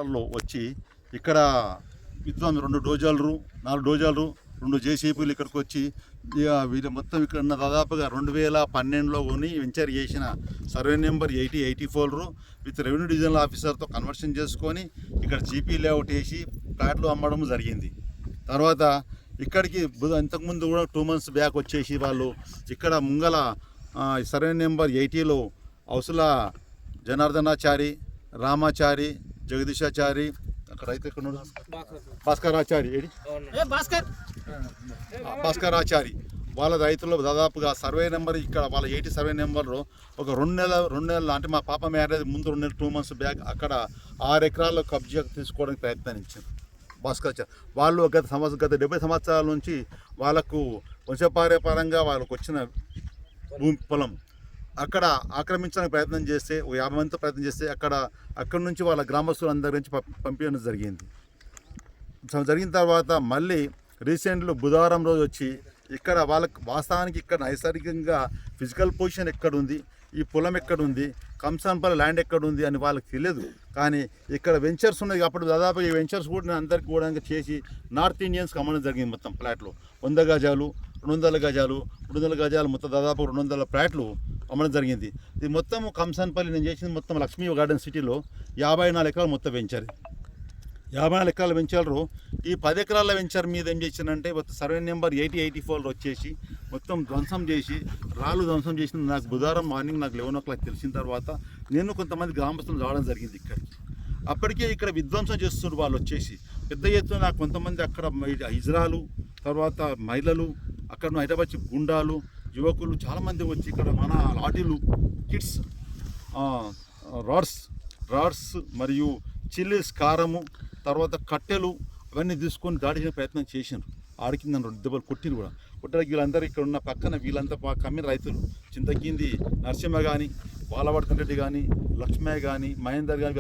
ట్రాక్టర్లో వచ్చి ఇక్కడ విద్వాం 2 డోజర్లు 4 డోజర్లు 2 జేసీబీలు ఇక్కడికి వచ్చి వీళ్ళు మొత్తం ఇక్కడ ఉన్న దాదాపుగా 2012లో కొని వెంచర్ చేసిన survey number 8084 with revenue divisional ఆఫీసర్తో కన్వర్షన్ చేసుకొని ఇక్కడ జీపీ లేఅవుట్ వేసి ఫ్లాట్లు అమ్మడం జరిగింది. తర్వాత ఇక్కడికి ఇంతకుముందు కూడా 2 months బ్యాక్ వచ్చేసి వాళ్ళు ఇక్కడ ముంగల సర్వే నెంబర్ 80లో హౌసుల జనార్దనాచారి, రామాచారి, జగదీశాచారి, అక్కడ అయితే భాస్కరాచారి వాళ్ళ రైతులు దాదాపుగా సర్వే నెంబర్ ఇక్కడ వాళ్ళ 80 సర్వే నెంబర్లో ఒక 2 నెలలు అంటే మా పాప మ్యారేజ్ ముందు 2 నెలలు 2 months బ్యాక్ అక్కడ 6 ఎకరాల్లో కబ్జా తీసుకోవడానికి ప్రయత్నించారు భాస్కరాచారి. వాళ్ళు గత 70 సంవత్సరాల నుంచి వాళ్ళకు వంశపారంపరంగా వాళ్ళకు వచ్చిన పొలం అక్కడ ఆక్రమించడానికి ప్రయత్నం చేస్తే 50 మందితో ప్రయత్నం చేస్తే అక్కడ నుంచి వాళ్ళ గ్రామస్తులందరి నుంచి పంపించడం జరిగింది. జరిగిన తర్వాత మళ్ళీ రీసెంట్లో బుధవారం రోజు వచ్చి ఇక్కడ వాళ్ళకి వాస్తవానికి ఇక్కడ నైసర్గికంగా ఫిజికల్ పొజిషన్ ఎక్కడుంది, ఈ పొలం ఎక్కడుంది, కంసాన్పల్లి ల్యాండ్ ఎక్కడుంది అని వాళ్ళకి తెలియదు. కానీ ఇక్కడ వెంచర్స్ ఉన్నాయి. అప్పుడు దాదాపు ఈ వెంచర్స్ కూడా అందరికి కూడా చేసి నార్త్ ఇండియన్స్కి అమ్మడం జరిగింది. మొత్తం ఫ్లాట్లు 100 గజాలు 200 గజాలు 300 గజాలు మొత్తం దాదాపు 200 ఫ్లాట్లు అమ్మడం జరిగింది. ఇది మొత్తం కంసాన్పల్లి నేను చేసింది మొత్తం లక్ష్మీ గార్డెన్ సిటీలో 54 ఎకరాలు మొత్తం వెంచర్. 54 ఎకరాల వెంచర్లు ఈ 10 ఎకరాల వెంచర్ మీద ఏం చేసిందంటే మొత్తం సర్వే నెంబర్ 8084 వచ్చేసి మొత్తం ధ్వంసం చేసి రాళ్ళు ధ్వంసం చేసిన నాకు బుధవారం మార్నింగ్ నాకు 11 o'clock తెలిసిన తర్వాత నేను కొంతమంది గ్రామస్తులు రావడం జరిగింది ఇక్కడికి. అప్పటికే ఇక్కడ విధ్వంసం చేస్తున్నారు వాళ్ళు వచ్చేసి పెద్ద ఎత్తున. నాకు కొంతమంది అక్కడ హిజ్రాలు, తర్వాత మహిళలు, అక్కడ హైదరాబాద్ గుండాలు, యువకులు చాలామంది వచ్చి ఇక్కడ మన లాఠీలు, కిట్స్, రాడ్స్ మరియు చిల్లీస్, కారము, తర్వాత కట్టెలు అవన్నీ తీసుకొని దాడి చేసే ప్రయత్నం చేశారు. ఆడికి నన్ను 2 దెబ్బలు కొట్టిన కూడా కొట్టడానికి వీళ్ళందరూ ఇక్కడ ఉన్న పక్కన వీళ్ళంతా కమ్మిన రైతులు చింతకింది నరసింహ కానీ, బాలవర్ధన్ రెడ్డి కానీ, లక్ష్మయ్య కానీ, మహేందర్ కానీ